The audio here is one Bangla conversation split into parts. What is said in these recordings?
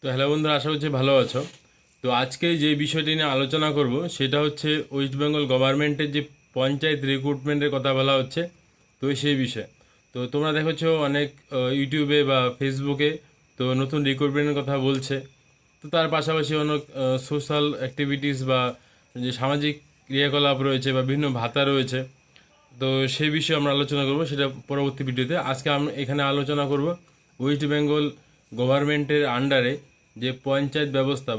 তো হ্যালো বন্ধুরা, আশা করছি ভালো আছো। তো আজকে যে বিষয়টি নিয়ে আলোচনা করব সেটা হচ্ছে ওয়েস্ট বেঙ্গল গভর্নমেন্টের যে পঞ্চায়েত রিক্রুটমেন্টের কথা বলা হচ্ছে। তো সেই বিষয়ে তো তোমরা দেখেছো অনেক ইউটিউবে বা ফেসবুকে তো নতুন রিক্রুটমেন্টের কথা বলছে। তো তার পাশাপাশি অনেক সোশ্যাল অ্যাক্টিভিটিস বা যে সামাজিক ক্রিয়াকলাপ রয়েছে বা বিভিন্ন ভাতা রয়েছে। তো সেই বিষয়ে আমরা আলোচনা করব সেটা পরবর্তী ভিডিওতে। আজকে আমরা এখানে আলোচনা করব ওয়েস্ট বেঙ্গল গভর্নমেন্টের আন্ডারে যে পঞ্চায়েত ব্যবস্থা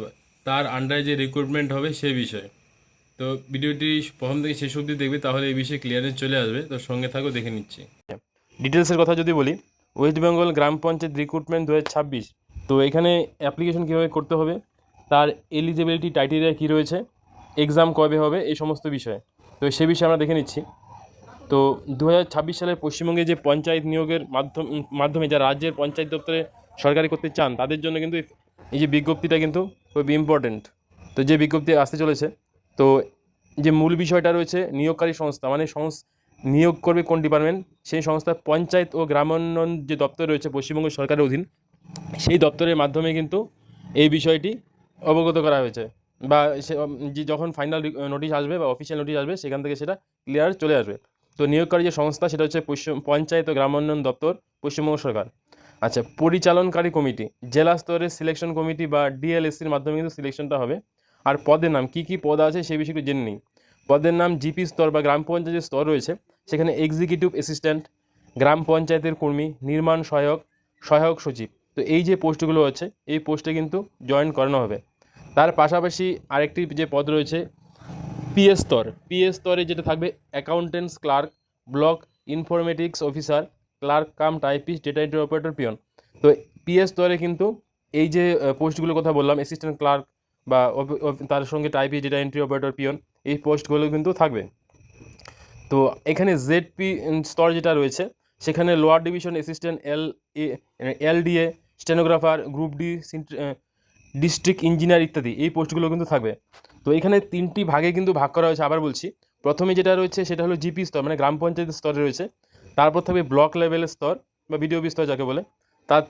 তার আন্ডারে যে রিক্রুটমেন্ট হবে সেই বিষয়ে। তো ভিডিওটি প্রথম থেকে শেষ অবধি দেখবে, তাহলে এই বিষয়ে ক্লিয়ারেন্স চলে আসবে। তো সঙ্গে থাকো, দেখে নিচ্ছি। ডিটেলসের কথা যদি বলি, ওয়েস্ট বেঙ্গল গ্রাম পঞ্চায়েত রিক্রুটমেন্ট 2026। তো এখানে অ্যাপ্লিকেশন কীভাবে করতে হবে, তার এলিজিবিলিটি ক্রাইটেরিয়া কী রয়েছে, এক্সাম কবে হবে, এই সমস্ত বিষয়ে। তো সে বিষয়ে আমরা দেখে নিচ্ছি। তো 2026 সালে পশ্চিমবঙ্গে যে পঞ্চায়েত নিয়োগের মাধ্যমে যারা রাজ্যের পঞ্চায়েত দপ্তরে সরকারি করতে চান তাদের জন্য কিন্তু এই যে বিজ্ঞপ্তিটা কিন্তু খুবই ইম্পর্টেন্ট। তো যে বিজ্ঞপ্তি আসতে চলেছে, তো যে মূল বিষয়টা রয়েছে নিয়োগকারী সংস্থা, মানে নিয়োগ করবে কোন ডিপার্টমেন্ট, সেই সংস্থা পঞ্চায়েত ও গ্রামোন্নয়ন যে দপ্তর রয়েছে পশ্চিমবঙ্গ সরকারের অধীন, সেই দপ্তরের মাধ্যমে কিন্তু এই বিষয়টি অবগত করা হয়েছে। বা সে যে যখন ফাইনাল নোটিশ আসবে বা অফিসিয়াল নোটিশ আসবে সেখান থেকে সেটা ক্লিয়ার চলে আসবে। তো নিয়োগকারী যে সংস্থা সেটা হচ্ছে পঞ্চায়েত ও গ্রামোন্নয়ন দপ্তর, পশ্চিমবঙ্গ সরকার। আচ্ছা, পরিচালনকারী কমিটি, জেলা স্তরের সিলেকশন কমিটি বা ডিএলএসসির মাধ্যমে কিন্তু সিলেকশনটা হবে। আর পদের নাম, কী কী পদ আছে সেই বিষয়ে জেনে নিই। পদের নাম জিপি স্তর বা গ্রাম পঞ্চায়েতের স্তর রয়েছে, সেখানে এক্সিকিউটিভ অ্যাসিস্ট্যান্ট, গ্রাম পঞ্চায়েতের কর্মী, নির্মাণ সহায়ক, সহায়ক সচিব। তো এই যে পোস্টগুলো আছে এই পোস্টে কিন্তু জয়েন করানো হবে। তার পাশাপাশি আরেকটি যে পদ রয়েছে পিএস স্তরে যেটা থাকবে accountants clerk, block informatics officer, clerk cum typist, data entry operator, পিয়ন। তো পিএস স্তরে কিন্তু এই যে পোস্টগুলোর কথা বললাম, অ্যাসিস্ট্যান্ট ক্লার্ক বা তার সঙ্গে typist, data entry operator, peon, এই পোস্টগুলো কিন্তু থাকবে। তো এখানে জেডপি স্তর যেটা রয়েছে সেখানে lower division assistant LDA, stenographer, group D, district engineer ইত্যাদি এই পোস্টগুলো কিন্তু থাকবে। তো এখানে তিনটি ভাগে কিন্তু ভাগ করা হয়েছে। আবার বলছি, প্রথমে যেটা রয়েছে সেটা হলো জিপি স্তর, মানে গ্রাম পঞ্চায়েত স্তরে রয়েছে। তারপর থাকবে ব্লক লেভেলের স্তর বা বিডিওপি স্তর যাকে বলে।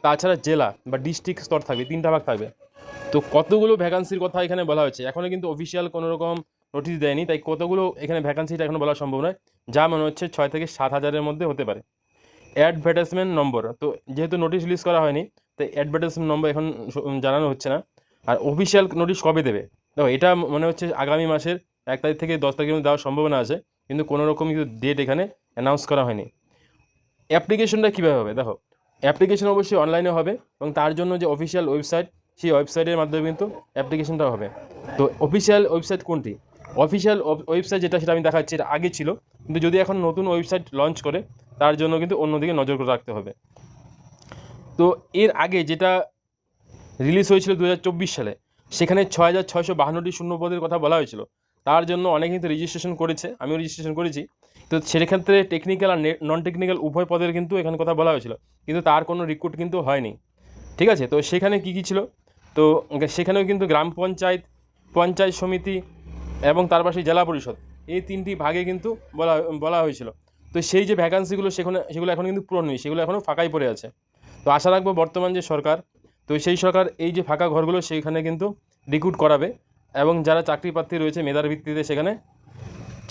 তাছাড়া জেলা বা ডিস্ট্রিক্ট স্তর থাকবে, তিনটা ভাগ থাকবে। তো কতগুলো ভ্যাকান্সির কথা এখানে বলা হয়েছে, এখনও কিন্তু অফিসিয়াল কোনো রকম নোটিশ দেয়নি, তাই কতগুলো এখানে ভ্যাকান্সিটা এখনও বলা সম্ভব নয়। যা মনে হচ্ছে 6 থেকে 7 হাজারের মধ্যে হতে পারে। অ্যাডভার্টাইজমেন্ট নম্বর, তো যেহেতু নোটিশ রিলিজ করা হয়নি তাই অ্যাডভার্টাইজমেন্ট নম্বর এখন জানানো হচ্ছে না। আর অফিসিয়াল নোটিশ কবে দেবে, দেখো এটা মনে হচ্ছে আগামী মাসের 1 তারিখ থেকে 10 তারিখের মধ্যে দেওয়ার সম্ভাবনা আছে, কিন্তু কোনো রকম কিন্তু ডেট এখানে অ্যানাউন্স করা হয়নি। অ্যাপ্লিকেশনটা কীভাবে হবে, দেখো অ্যাপ্লিকেশন অবশ্যই অনলাইনে হবে এবং তার জন্য যে অফিসিয়াল ওয়েবসাইট, সেই ওয়েবসাইটের মাধ্যমে কিন্তু অ্যাপ্লিকেশনটা হবে। তো অফিসিয়াল ওয়েবসাইট কোনটি, অফিসিয়াল ওয়েবসাইট যেটা সেটা আমি দেখাচ্ছি, এটা আগে ছিল, কিন্তু যদি এখন নতুন ওয়েবসাইট লঞ্চ করে তার জন্য কিন্তু অন্যদিকে নজর রাখতে হবে। তো এর আগে যেটা রিলিজ হয়েছিল 2024 সালে, সেখানে 6,652টি শূন্যপদের কথা বলা হয়েছিল। তার জন্য অনেকে কিন্তু রেজিস্ট্রেশন করেছে, আমিও রেজিস্ট্রেশন করেছি। তো সেক্ষেত্রে টেকনিক্যাল আর নন টেকনিক্যাল উভয় পদের কিন্তু এখানে কথা বলা হয়েছিল, কিন্তু তার কোনো রিক্রুট কিন্তু হয়নি। ঠিক আছে, তো সেখানে কী কী ছিল, তো সেখানেও কিন্তু গ্রাম পঞ্চায়েত, পঞ্চায়েত সমিতি এবং তার পাশে জেলা পরিষদ, এই তিনটি ভাগে কিন্তু বলা হয়েছিল। তো সেই যে ভ্যাকান্সিগুলো সেগুলো এখন কিন্তু পূরণ নেই, সেগুলো এখনও ফাঁকাই পড়ে আছে। তো আশা রাখবো বর্তমান যে সরকার, তো সেই সরকার এই যে ফাঁকা ঘরগুলো সেইখানে কিন্তু রিক্রুট করাবে এবং যারা চাকরি প্রার্থী রয়েছে মেধার ভিত্তিতে সেখানে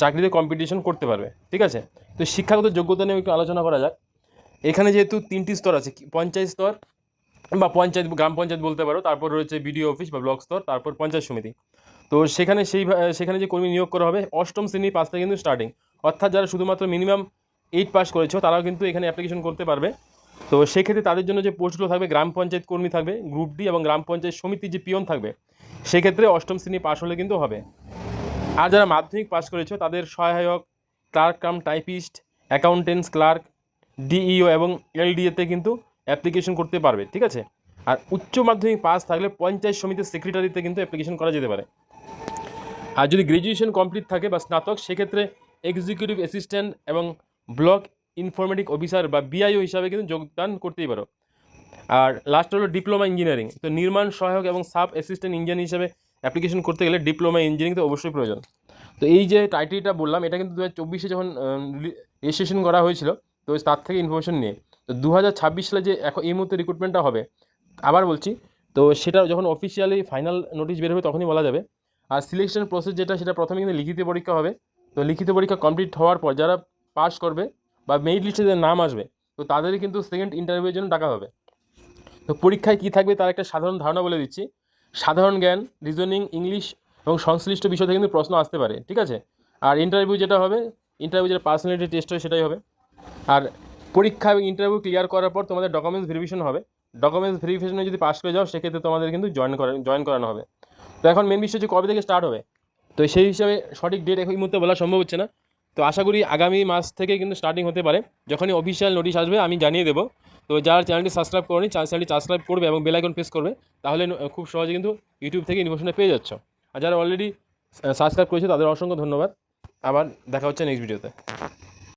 চাকরিতে কম্পিটিশন করতে পারবে। ঠিক আছে, তো শিক্ষাগত যোগ্যতা নিয়ে একটু আলোচনা করা যাক। এখানে যেহেতু তিনটি স্তর আছে, পঞ্চায়েত স্তর বা পঞ্চায়েত, গ্রাম পঞ্চায়েত বলতে পারো, তারপর রয়েছে বিডিও অফিস বা ব্লক স্তর, তারপর পঞ্চায়েত সমিতি। তো সেখানে যে কর্মী নিয়োগ করা হবে অষ্টম শ্রেণী পাস থেকে কিন্তু স্টার্টিং, অর্থাৎ যারা শুধুমাত্র মিনিমাম 8 পাস করেছো তারাও কিন্তু এখানে অ্যাপ্লিকেশন করতে পারবে। তো সেক্ষেত্রে তাদের জন্য যে পোস্টগুলো থাকবে, গ্রাম পঞ্চায়েত কর্মী থাকবে গ্রুপ ডি এবং গ্রাম পঞ্চায়েত সমিতির যে পিয়ন থাকবে, সেক্ষেত্রে অষ্টম শ্রেণী পাস হলে কিন্তু হবে। আর যারা মাধ্যমিক পাস করেছো তাদের সহায়ক, clerk cum typist, accountants clerk, DEO এবং এলডিএতে কিন্তু অ্যাপ্লিকেশন করতে পারবে। ঠিক আছে, আর উচ্চ মাধ্যমিক পাস থাকলে পঞ্চায়েত সমিতির সেক্রেটারিতে কিন্তু অ্যাপ্লিকেশন করা যেতে পারে। আর যদি গ্র্যাজুয়েশন কমপ্লিট থাকে বা স্নাতক, সেক্ষেত্রে এক্সিকিউটিভ অ্যাসিস্ট্যান্ট এবং ব্লক ইনফরমেটিক অফিসার বা বিআইও হিসাবে কিন্তু যোগদান করতেই পারো। আর লাস্ট হলো ডিপ্লোমা ইঞ্জিনিয়ারিং, তো নির্মাণ সহায়ক এবং সাব অ্যাসিস্ট্যান্ট ইঞ্জিনিয়ার হিসেবে অ্যাপ্লিকেশন করতে গেলে ডিপ্লোমা ইঞ্জিনিয়ারিং তো অবশ্যই প্রয়োজন। তো এই যে টাইটেলটা বললাম এটা কিন্তু 2024 যখন রেজিস্ট্রেশন করা হয়েছিল, তো তার থেকে ইনফরমেশন নিয়ে। তো 2026 সালে যে এখন এই মুহূর্তে রিক্রুটমেন্টটা হবে, আবার বলছি তো সেটা যখন অফিসিয়ালি ফাইনাল নোটিশ বের হবে তখনই বলা যাবে। আর সিলেকশন প্রসেস যেটা, সেটা প্রথমে কিন্তু লিখিত পরীক্ষা হবে। তো লিখিত পরীক্ষা কমপ্লিট হওয়ার পর যারা পাস করবে বা মেরিট লিস্টে যাদের নাম আসবে, তো তাদের কিন্তু সেকেন্ড ইন্টারভিউয়ের জন্য ডাকা হবে। তো পরীক্ষায় কী থাকবে তার একটা সাধারণ ধারণা বলে দিচ্ছি। সাধারণ জ্ঞান, রিজনিং, ইংলিশ এবং সংশ্লিষ্ট বিষয় থেকে কিন্তু প্রশ্ন আসতে পারে, ঠিক আছে। আর ইন্টারভিউ যেটা হবে, ইন্টারভিউ যেটা পার্সোনালিটি টেস্ট হয় সেটাই হবে। আর পরীক্ষা এবং ইন্টারভিউ ক্লিয়ার করার পর তোমাদের ডকুমেন্টস ভেরিফিকেশন হবে। ডকুমেন্টস ভেরিফিকেশনে যদি পাস করে যাও সেক্ষেত্রে তোমাদের কিন্তু জয়েন করানো হবে। তো এখন মেন বিষয় হচ্ছে কবে থেকে স্টার্ট হবে। তো সেই হিসাবে সঠিক ডেট এই মুহূর্তে বলা সম্ভব হচ্ছে না। তো আশা করি আগামী মাস থেকে কিন্তু স্টার্টিং হতে পারে। যখনই অফিসিয়াল নোটিশ আসবে আমি জানিয়ে দেবো। তো যারা চ্যানেলটি সাবস্ক্রাইব করেনি, চ্যানেলটি সাবস্ক্রাইব করবে এবং বেল আইকন প্রেস করবে, তাহলে খুব সহজে কিন্তু ইউটিউব থেকে ইনফরমেশনটা পেয়ে যাচ্ছ। আর যারা অলরেডি সাবস্ক্রাইব করেছে তাদের অসংখ্য ধন্যবাদ। আবার দেখা হচ্ছে নেক্সট ভিডিওতে।